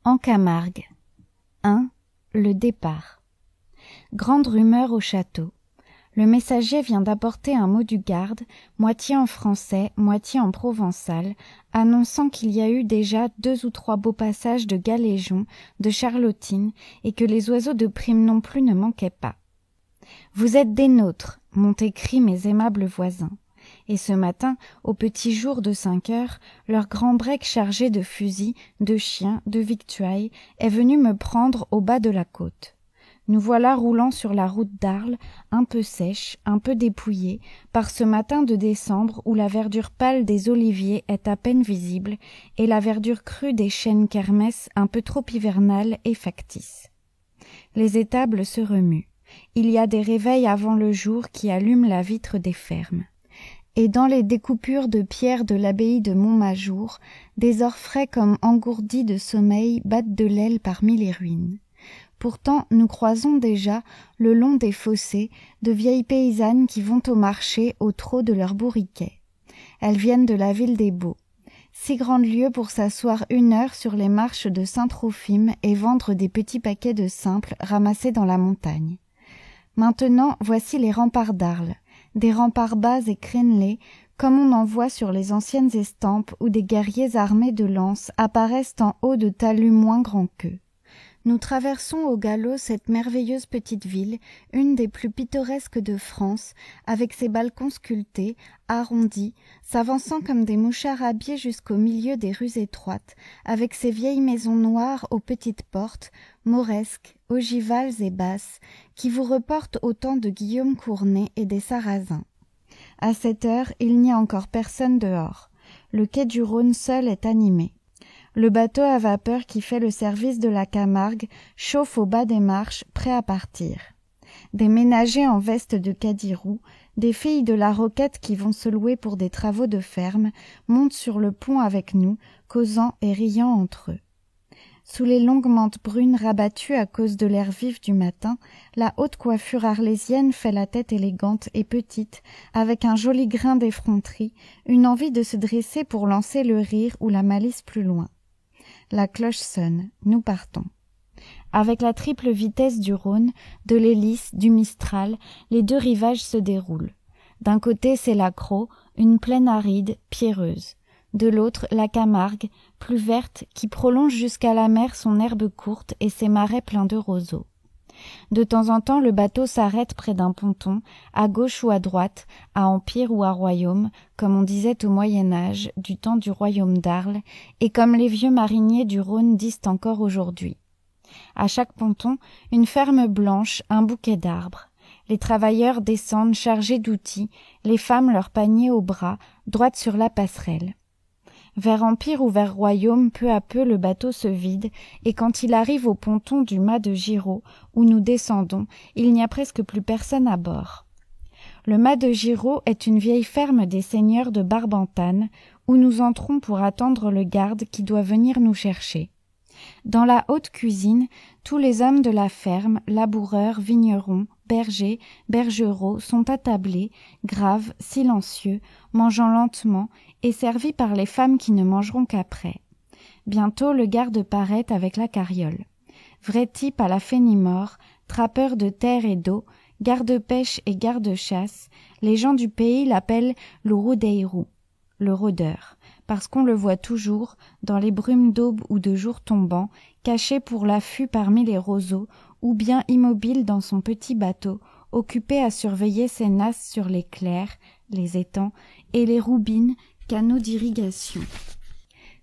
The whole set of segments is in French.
En Camargue. 1. Le départ. Grande rumeur au château. Le messager vient d'apporter un mot du garde, moitié en français, moitié en provençal, annonçant qu'il y a eu déjà 2 ou 3 beaux passages de galéjons, de charlottines, et que les oiseaux de prime non plus ne manquaient pas. « Vous êtes des nôtres » m'ont écrit mes aimables voisins. Et ce matin, au petit jour de 5 heures, leur grand break chargé de fusils, de chiens, de victuailles, est venu me prendre au bas de la côte. Nous voilà roulant sur la route d'Arles, un peu sèche, un peu dépouillée, par ce matin de décembre où la verdure pâle des oliviers est à peine visible et la verdure crue des chênes kermès un peu trop hivernale et factice. Les étables se remuent. Il y a des réveils avant le jour qui allument la vitre des fermes. Et dans les découpures de pierre de l'abbaye de Montmajour, des orfraies comme engourdis de sommeil battent de l'aile parmi les ruines. Pourtant, nous croisons déjà, le long des fossés, de vieilles paysannes qui vont au marché au trot de leurs bourriquets. Elles viennent de la ville des Baux. 6 grandes lieues pour s'asseoir 1 heure sur les marches de Saint-Trophime et vendre des petits paquets de simples ramassés dans la montagne. Maintenant, voici les remparts d'Arles. Des remparts bas et crénelés, comme on en voit sur les anciennes estampes où des guerriers armés de lances apparaissent en haut de talus moins grands qu'eux. Nous traversons au galop cette merveilleuse petite ville, une des plus pittoresques de France, avec ses balcons sculptés, arrondis, s'avançant comme des mouchards habillés jusqu'au milieu des rues étroites, avec ses vieilles maisons noires aux petites portes, mauresques, ogivales et basses, qui vous reportent au temps de Guillaume Cournet et des Sarrasins. À cette heure, il n'y a encore personne dehors. Le quai du Rhône seul est animé. Le bateau à vapeur qui fait le service de la Camargue chauffe au bas des marches, prêt à partir. Des ménagers en veste de cadirou, des filles de la Roquette qui vont se louer pour des travaux de ferme, montent sur le pont avec nous, causant et riant entre eux. Sous les longues mantes brunes rabattues à cause de l'air vif du matin, la haute coiffure arlésienne fait la tête élégante et petite, avec un joli grain d'effronterie, une envie de se dresser pour lancer le rire ou la malice plus loin. La cloche sonne, nous partons. Avec la triple vitesse du Rhône, de l'hélice, du Mistral, les 2 rivages se déroulent. D'un côté, c'est la Crau, une plaine aride, pierreuse. De l'autre, la Camargue, plus verte, qui prolonge jusqu'à la mer son herbe courte et ses marais pleins de roseaux. De temps en temps, le bateau s'arrête près d'un ponton, à gauche ou à droite, à empire ou à royaume, comme on disait au Moyen-Âge, du temps du royaume d'Arles, et comme les vieux mariniers du Rhône disent encore aujourd'hui. À chaque ponton, une ferme blanche, un bouquet d'arbres. Les travailleurs descendent chargés d'outils, les femmes leurs paniers au bras, droites sur la passerelle. Vers Empire ou vers Royaume, peu à peu le bateau se vide, et quand il arrive au ponton du mât de Giraud, où nous descendons, il n'y a presque plus personne à bord. Le mât de Giraud est une vieille ferme des seigneurs de Barbentane, où nous entrons pour attendre le garde qui doit venir nous chercher. Dans la haute cuisine, tous les hommes de la ferme, laboureurs, vignerons, bergers, bergeraux, sont attablés, graves, silencieux, mangeant lentement, et servis par les femmes qui ne mangeront qu'après. Bientôt le garde paraît avec la carriole. Vrai type à la Fenimore, trappeur de terre et d'eau, garde-pêche et garde-chasse, les gens du pays l'appellent le roudeirou, le rôdeur, parce qu'on le voit toujours, dans les brumes d'aube ou de jour tombant, caché pour l'affût parmi les roseaux, ou bien immobile dans son petit bateau, occupé à surveiller ses nasses sur les clairs, les étangs et les roubines, canaux d'irrigation.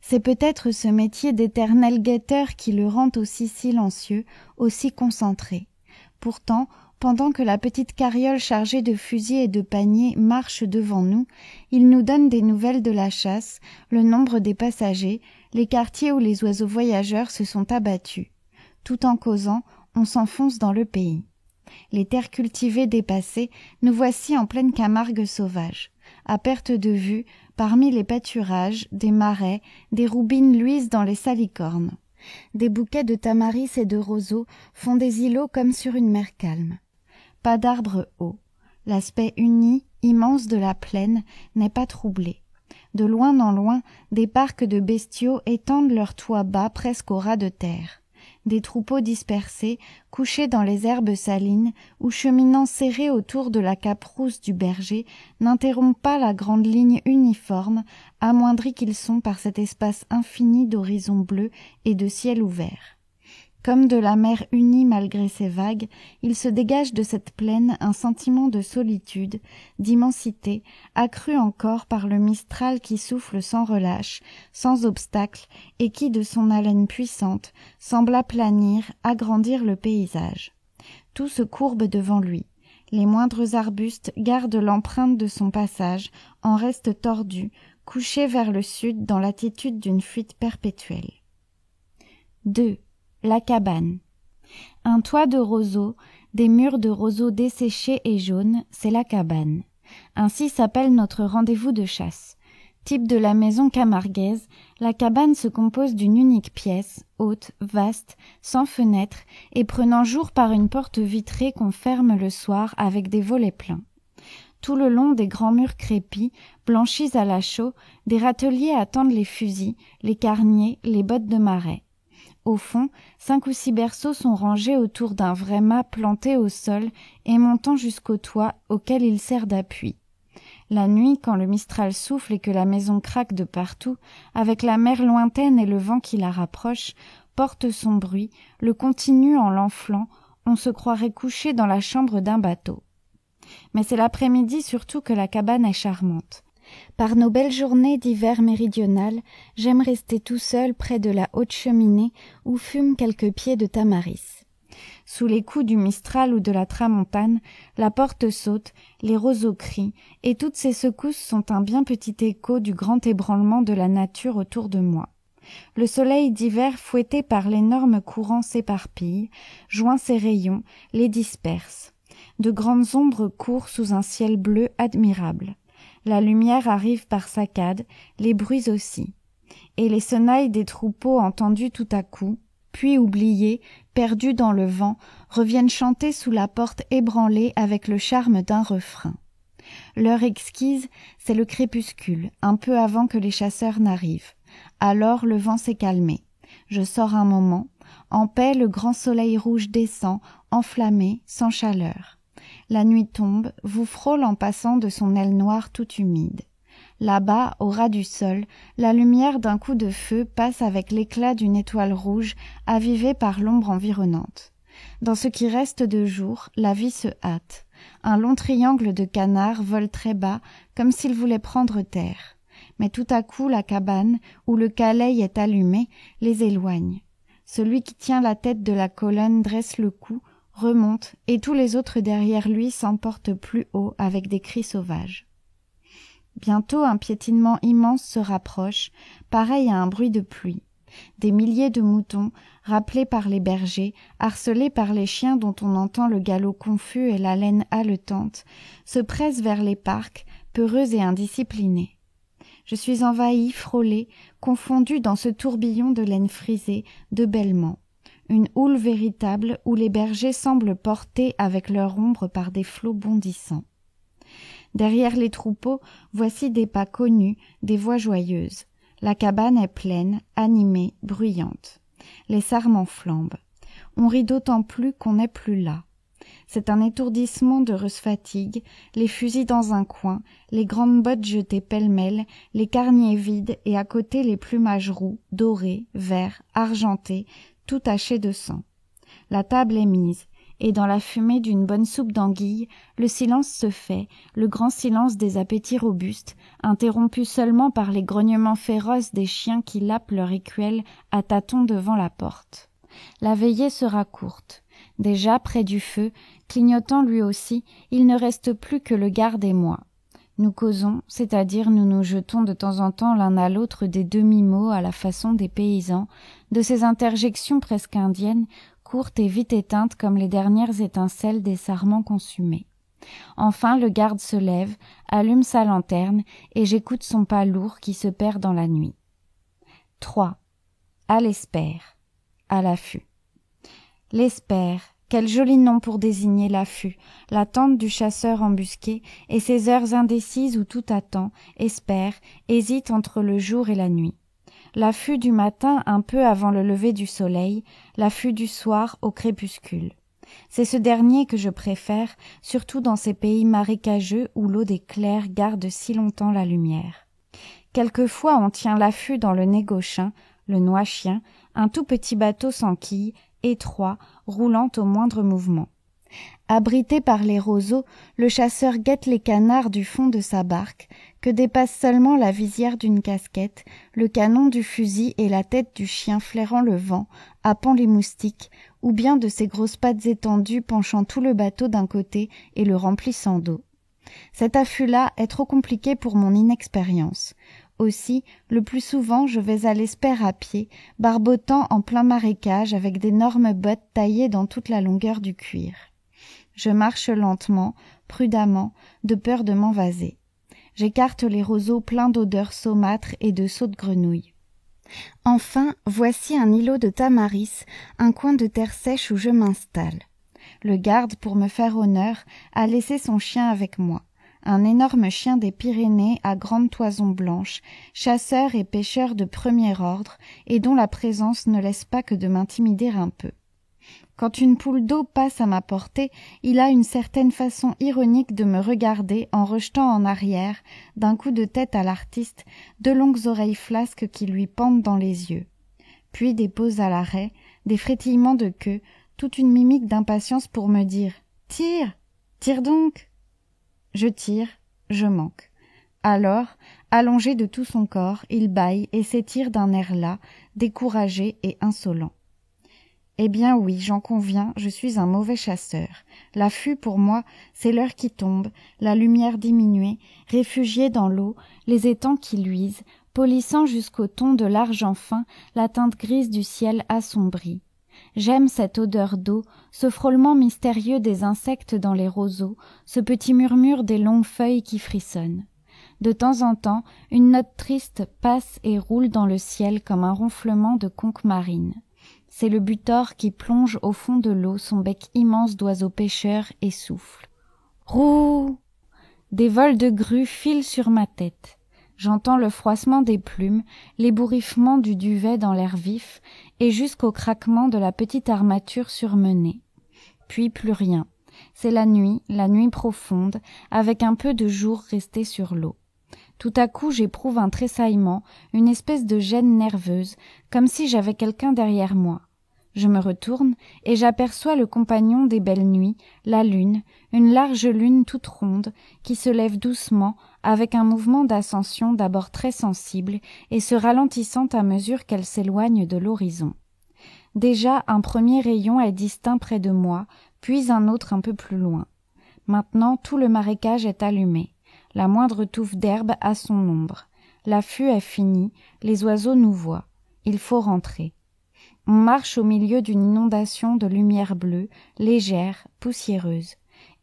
C'est peut-être ce métier d'éternel guetteur qui le rend aussi silencieux, aussi concentré. Pourtant, pendant que la petite carriole chargée de fusils et de paniers marche devant nous, il nous donne des nouvelles de la chasse, le nombre des passagers, les quartiers où les oiseaux voyageurs se sont abattus. Tout en causant, on s'enfonce dans le pays. Les terres cultivées dépassées, nous voici en pleine Camargue sauvage. À perte de vue, parmi les pâturages, des marais, des roubines luisent dans les salicornes. Des bouquets de tamaris et de roseaux font des îlots comme sur une mer calme. Pas d'arbres hauts. L'aspect uni, immense de la plaine n'est pas troublé. De loin en loin, des parcs de bestiaux étendent leurs toits bas presque au ras de terre. Des troupeaux dispersés, couchés dans les herbes salines ou cheminant serrés autour de la cape rousse du berger, n'interrompent pas la grande ligne uniforme, amoindris qu'ils sont par cet espace infini d'horizon bleu et de ciel ouvert. Comme de la mer unie malgré ses vagues, il se dégage de cette plaine un sentiment de solitude, d'immensité, accru encore par le mistral qui souffle sans relâche, sans obstacle, et qui, de son haleine puissante, semble aplanir, agrandir le paysage. Tout se courbe devant lui. Les moindres arbustes gardent l'empreinte de son passage, en restent tordus, couchés vers le sud dans l'attitude d'une fuite perpétuelle. 2. La cabane. Un toit de roseaux, des murs de roseaux desséchés et jaunes, c'est la cabane. Ainsi s'appelle notre rendez-vous de chasse. Type de la maison camarguaise, la cabane se compose d'une unique pièce, haute, vaste, sans fenêtre, et prenant jour par une porte vitrée qu'on ferme le soir avec des volets pleins. Tout le long des grands murs crépis, blanchis à la chaux, des râteliers attendent les fusils, les carniers, les bottes de marais. Au fond, 5 ou 6 berceaux sont rangés autour d'un vrai mât planté au sol et montant jusqu'au toit auquel il sert d'appui. La nuit, quand le mistral souffle et que la maison craque de partout, avec la mer lointaine et le vent qui la rapproche, porte son bruit, le continue en l'enflant, on se croirait couché dans la chambre d'un bateau. Mais c'est l'après-midi surtout que la cabane est charmante. Par nos belles journées d'hiver méridional, j'aime rester tout seul près de la haute cheminée où fument quelques pieds de tamaris. Sous les coups du mistral ou de la tramontane, la porte saute, les roseaux crient, et toutes ces secousses sont un bien petit écho du grand ébranlement de la nature autour de moi. Le soleil d'hiver fouetté par l'énorme courant s'éparpille, joint ses rayons, les disperse. De grandes ombres courent sous un ciel bleu admirable. La lumière arrive par saccades, les bruits aussi. Et les sonnailles des troupeaux entendus tout à coup, puis oubliés, perdus dans le vent, reviennent chanter sous la porte ébranlée avec le charme d'un refrain. L'heure exquise, c'est le crépuscule, un peu avant que les chasseurs n'arrivent. Alors le vent s'est calmé. Je sors un moment. En paix, le grand soleil rouge descend, enflammé, sans chaleur. La nuit tombe, vous frôle en passant de son aile noire toute humide. Là-bas, au ras du sol, la lumière d'un coup de feu passe avec l'éclat d'une étoile rouge avivée par l'ombre environnante. Dans ce qui reste de jour, la vie se hâte. Un long triangle de canards vole très bas, comme s'il voulait prendre terre. Mais tout à coup, la cabane, où le caleil est allumé, les éloigne. Celui qui tient la tête de la colonne dresse le cou, remonte, et tous les autres derrière lui s'emportent plus haut avec des cris sauvages. Bientôt un piétinement immense se rapproche, pareil à un bruit de pluie. Des milliers de moutons, rappelés par les bergers, harcelés par les chiens dont on entend le galop confus et la laine haletante, se pressent vers les parcs, peureux et indisciplinés. Je suis envahie, frôlée, confondue dans ce tourbillon de laine frisée, de bêlements. Une houle véritable où les bergers semblent portés avec leur ombre par des flots bondissants. Derrière les troupeaux, voici des pas connus, des voix joyeuses. La cabane est pleine, animée, bruyante. Les sarments flambent. On rit d'autant plus qu'on n'est plus là. C'est un étourdissement d'heureuse fatigue, les fusils dans un coin, les grandes bottes jetées pêle-mêle, les carniers vides et à côté les plumages roux, dorés, verts, argentés, tout taché de sang. La table est mise, et dans la fumée d'une bonne soupe d'anguilles, le silence se fait, le grand silence des appétits robustes, interrompu seulement par les grognements féroces des chiens qui lapent leur écuelle à tâtons devant la porte. La veillée sera courte. Déjà, près du feu, clignotant lui aussi, il ne reste plus que le garde et moi. Nous causons, c'est-à-dire nous nous jetons de temps en temps l'un à l'autre des demi-mots à la façon des paysans, de ces interjections presque indiennes, courtes et vite éteintes comme les dernières étincelles des sarments consumés. Enfin le garde se lève, allume sa lanterne, et j'écoute son pas lourd qui se perd dans la nuit. 3. À l'espère. À l'affût. L'espère, Quel joli nom pour désigner l'affût, la tente du chasseur embusqué, et ces heures indécises où tout attend, espère, hésite entre le jour et la nuit. L'affût du matin un peu avant le lever du soleil, l'affût du soir au crépuscule. C'est ce dernier que je préfère, surtout dans ces pays marécageux où l'eau des clairs garde si longtemps la lumière. Quelquefois on tient l'affût dans le négochin, le noix-chien, un tout petit bateau sans quille, étroit, roulant au moindre mouvement. Abrité par les roseaux, le chasseur guette les canards du fond de sa barque, que dépasse seulement la visière d'une casquette, le canon du fusil et la tête du chien flairant le vent, happant les moustiques, ou bien de ses grosses pattes étendues penchant tout le bateau d'un côté et le remplissant d'eau. Cet affût-là est trop compliqué pour mon inexpérience. Aussi, le plus souvent, je vais à l'espère à pied, barbotant en plein marécage avec d'énormes bottes taillées dans toute la longueur du cuir. Je marche lentement, prudemment, de peur de m'envaser. J'écarte les roseaux pleins d'odeurs saumâtres et de sauts de grenouilles. Enfin, voici un îlot de tamaris, un coin de terre sèche où je m'installe. Le garde, pour me faire honneur, a laissé son chien avec moi. Un énorme chien des Pyrénées à grande toison blanche, chasseur et pêcheur de premier ordre, et dont la présence ne laisse pas que de m'intimider un peu. Quand une poule d'eau passe à ma portée, il a une certaine façon ironique de me regarder en rejetant en arrière, d'un coup de tête à l'artiste, deux longues oreilles flasques qui lui pendent dans les yeux. Puis des pauses à l'arrêt, des frétillements de queue, toute une mimique d'impatience pour me dire « Tire, tire donc !» Je tire, je manque. Alors, allongé de tout son corps, il bâille et s'étire d'un air las, découragé et insolent. Eh bien oui, j'en conviens, je suis un mauvais chasseur. L'affût, pour moi, c'est l'heure qui tombe, la lumière diminuée, réfugiée dans l'eau, les étangs qui luisent, polissant jusqu'au ton de l'argent fin la teinte grise du ciel assombri. J'aime cette odeur d'eau, ce frôlement mystérieux des insectes dans les roseaux, ce petit murmure des longues feuilles qui frissonnent. De temps en temps, une note triste passe et roule dans le ciel comme un ronflement de conque marine. C'est le butor qui plonge au fond de l'eau son bec immense d'oiseau pêcheur et souffle. Roux! Des vols de grues filent sur ma tête. J'entends le froissement des plumes, l'ébouriffement du duvet dans l'air vif et jusqu'au craquement de la petite armature surmenée. Puis plus rien. C'est la nuit profonde, avec un peu de jour resté sur l'eau. Tout à coup, j'éprouve un tressaillement, une espèce de gêne nerveuse, comme si j'avais quelqu'un derrière moi. Je me retourne et j'aperçois le compagnon des belles nuits, la lune, une large lune toute ronde, qui se lève doucement, avec un mouvement d'ascension d'abord très sensible et se ralentissant à mesure qu'elle s'éloigne de l'horizon. Déjà, un premier rayon est distinct près de moi, puis un autre un peu plus loin. Maintenant, tout le marécage est allumé. La moindre touffe d'herbe a son ombre. L'affût est fini, les oiseaux nous voient. Il faut rentrer. On marche au milieu d'une inondation de lumière bleue, légère, poussiéreuse.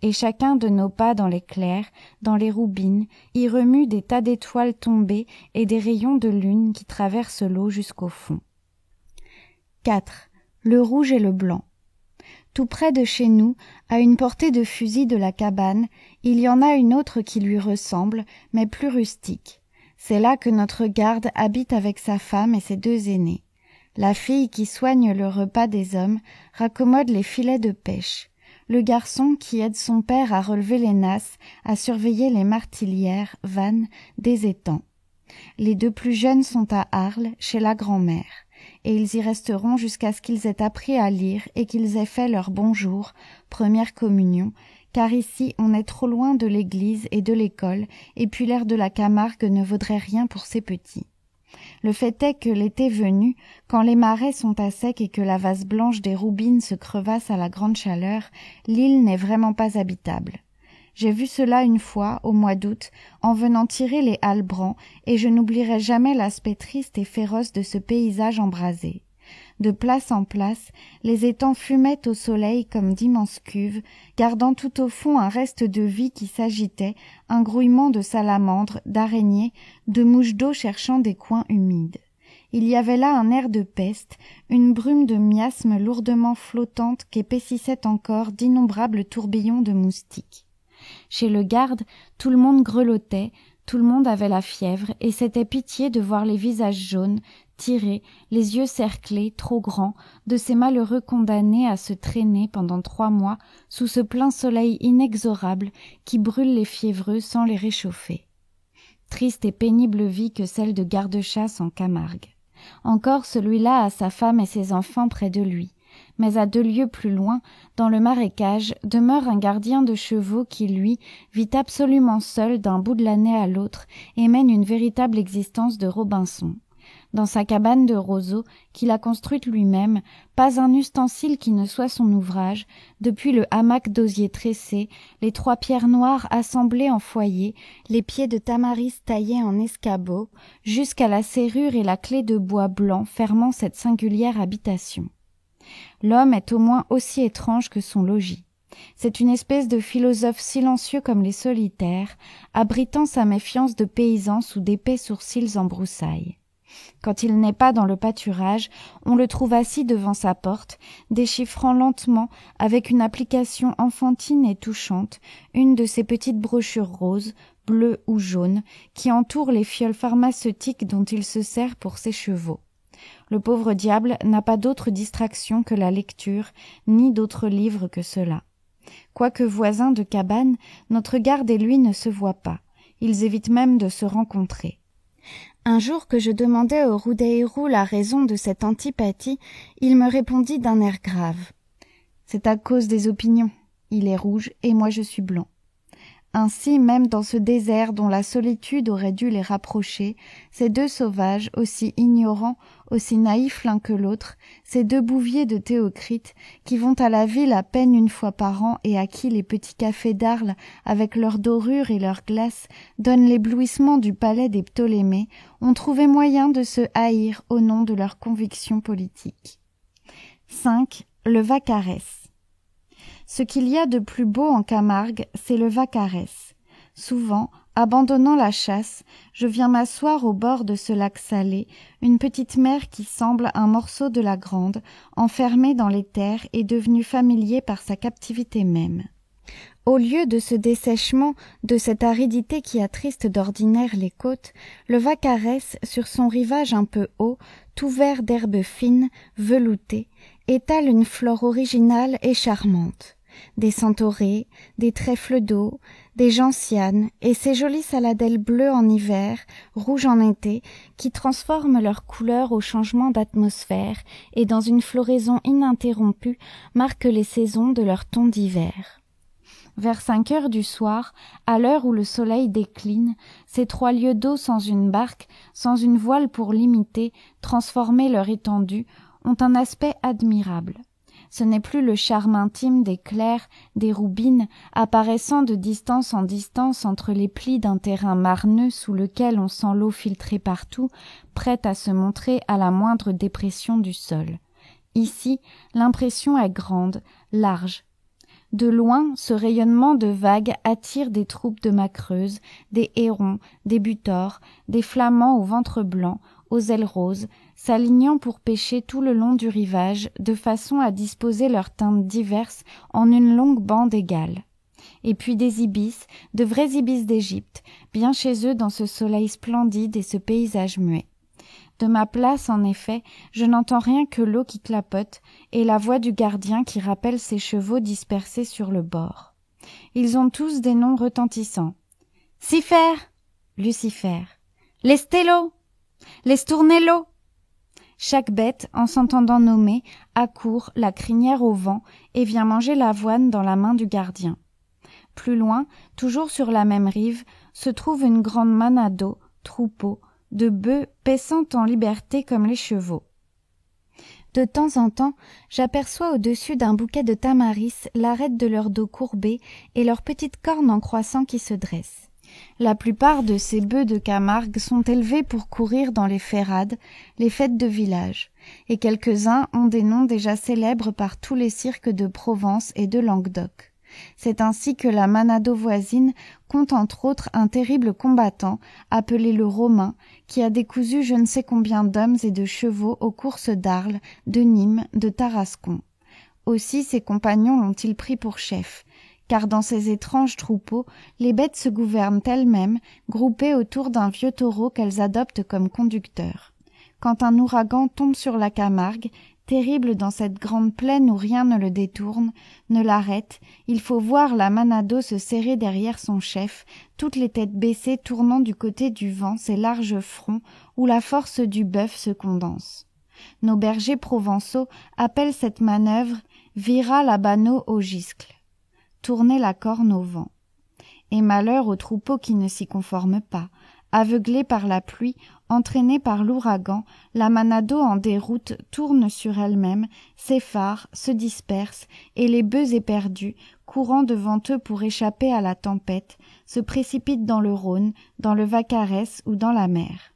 Et chacun de nos pas dans les clairs, dans les roubines, y remue des tas d'étoiles tombées et des rayons de lune qui traversent l'eau jusqu'au fond. 4. Le rouge et le blanc. Tout près de chez nous, à une portée de fusil de la cabane, il y en a une autre qui lui ressemble, mais plus rustique. C'est là que notre garde habite avec sa femme et ses deux aînés. La fille qui soigne le repas des hommes raccommode les filets de pêche. Le garçon qui aide son père à relever les nasses, à surveiller les martilières, vannes, des étangs. Les deux plus jeunes sont à Arles, chez la grand-mère, et ils y resteront jusqu'à ce qu'ils aient appris à lire et qu'ils aient fait leur bonjour, première communion, car ici on est trop loin de l'église et de l'école, et puis l'air de la Camargue ne vaudrait rien pour ces petits. Le fait est que l'été venu, quand les marais sont à sec et que la vase blanche des roubines se crevasse à la grande chaleur, l'île n'est vraiment pas habitable. J'ai vu cela une fois, au mois d'août, en venant tirer les halbrans, et je n'oublierai jamais l'aspect triste et féroce de ce paysage embrasé. De place en place, les étangs fumaient au soleil comme d'immenses cuves, gardant tout au fond un reste de vie qui s'agitait, un grouillement de salamandres, d'araignées, de mouches d'eau cherchant des coins humides. Il y avait là un air de peste, une brume de miasme lourdement flottante qu'épaississaient encore d'innombrables tourbillons de moustiques. Chez le garde, tout le monde grelottait, tout le monde avait la fièvre, et c'était pitié de voir les visages jaunes, tirés, les yeux cerclés, trop grands, de ces malheureux condamnés à se traîner pendant 3 mois sous ce plein soleil inexorable qui brûle les fiévreux sans les réchauffer. Triste et pénible vie que celle de garde-chasse en Camargue. Encore celui-là a sa femme et ses enfants près de lui, mais à 2 lieues plus loin, dans le marécage, demeure un gardien de chevaux qui, lui, vit absolument seul d'un bout de l'année à l'autre et mène une véritable existence de Robinson. Dans sa cabane de roseaux, qu'il a construite lui-même, pas un ustensile qui ne soit son ouvrage, depuis le hamac d'osier tressé, les 3 pierres noires assemblées en foyer, les pieds de tamaris taillés en escabeau, jusqu'à la serrure et la clé de bois blanc fermant cette singulière habitation. L'homme est au moins aussi étrange que son logis. C'est une espèce de philosophe silencieux comme les solitaires, abritant sa méfiance de paysan sous d'épais sourcils en broussailles. Quand il n'est pas dans le pâturage, on le trouve assis devant sa porte, déchiffrant lentement, avec une application enfantine et touchante, une de ces petites brochures roses, bleues ou jaunes, qui entourent les fioles pharmaceutiques dont il se sert pour ses chevaux. Le pauvre diable n'a pas d'autre distraction que la lecture, ni d'autres livres que cela. Quoique voisins de cabane, notre garde et lui ne se voient pas. Ils évitent même de se rencontrer. Un jour que je demandais au Roudeïrou la raison de cette antipathie, il me répondit d'un air grave. « C'est à cause des opinions. Il est rouge et moi je suis blanc. » Ainsi, même dans ce désert dont la solitude aurait dû les rapprocher, ces 2 sauvages, aussi ignorants, aussi naïfs l'un que l'autre, ces 2 bouviers de Théocrite, qui vont à la ville à peine 1 fois par an et à qui les petits cafés d'Arles, avec leurs dorures et leurs glaces, donnent l'éblouissement du palais des Ptolémées, ont trouvé moyen de se haïr au nom de leurs convictions politiques. 5. Le Vaccarès. Ce qu'il y a de plus beau en Camargue, c'est le Vaccarès. Souvent, abandonnant la chasse, je viens m'asseoir au bord de ce lac salé, une petite mer qui semble un morceau de la grande, enfermée dans les terres et devenue familier par sa captivité même. Au lieu de ce dessèchement, de cette aridité qui attriste d'ordinaire les côtes, le Vaccarès, sur son rivage un peu haut, tout vert d'herbes fines, veloutées, étale une flore originale et charmante. Des centaurées, des trèfles d'eau, des gentianes et ces jolies saladelles bleues en hiver, rouges en été, qui transforment leur couleur au changement d'atmosphère et dans une floraison ininterrompue marquent les saisons de leur ton d'hiver. Vers 5 heures du soir, à l'heure où le soleil décline, ces 3 lieues d'eau sans une barque, sans une voile pour limiter, transformer leur étendue, ont un aspect admirable. Ce n'est plus le charme intime des clairs, des roubines, apparaissant de distance en distance entre les plis d'un terrain marneux sous lequel on sent l'eau filtrer partout, prête à se montrer à la moindre dépression du sol. Ici, l'impression est grande, large. De loin, ce rayonnement de vagues attire des troupes de macreuses, des hérons, des butors, des flamands au ventre blanc, aux ailes roses, s'alignant pour pêcher tout le long du rivage, de façon à disposer leurs teintes diverses en une longue bande égale. Et puis des ibis, de vrais ibis d'Égypte, bien chez eux dans ce soleil splendide et ce paysage muet. De ma place, en effet, je n'entends rien que l'eau qui clapote et la voix du gardien qui rappelle ses chevaux dispersés sur le bord. Ils ont tous des noms retentissants. Cifer, Lucifer, les Stello, les Stournello. Chaque bête, en s'entendant nommer, accourt, la crinière au vent, et vient manger l'avoine dans la main du gardien. Plus loin, toujours sur la même rive, se trouve une grande manade d'eau, troupeau, de bœufs paissant en liberté comme les chevaux. De temps en temps, j'aperçois au-dessus d'un bouquet de tamaris l'arête de leur dos courbé et leurs petites cornes en croissant qui se dressent. La plupart de ces bœufs de Camargue sont élevés pour courir dans les ferrades, les fêtes de village, et quelques-uns ont des noms déjà célèbres par tous les cirques de Provence et de Languedoc. C'est ainsi que la Manado voisine compte entre autres un terrible combattant, appelé le Romain, qui a décousu je ne sais combien d'hommes et de chevaux aux courses d'Arles, de Nîmes, de Tarascon. Aussi ses compagnons l'ont-ils pris pour chef, car dans ces étranges troupeaux, les bêtes se gouvernent elles-mêmes, groupées autour d'un vieux taureau qu'elles adoptent comme conducteur. Quand un ouragan tombe sur la Camargue, terrible dans cette grande plaine où rien ne le détourne, ne l'arrête, il faut voir la Manado se serrer derrière son chef, toutes les têtes baissées tournant du côté du vent ses larges fronts où la force du bœuf se condense. Nos bergers provençaux appellent cette manœuvre « vira la banneau au giscle », tourner la corne au vent. Et malheur aux troupeaux qui ne s'y conforment pas. Aveuglée par la pluie, entraînée par l'ouragan, la Manado en déroute tourne sur elle-même, s'effare, se disperse, et les bœufs éperdus, courant devant eux pour échapper à la tempête, se précipitent dans le Rhône, dans le Vaccarès ou dans la mer.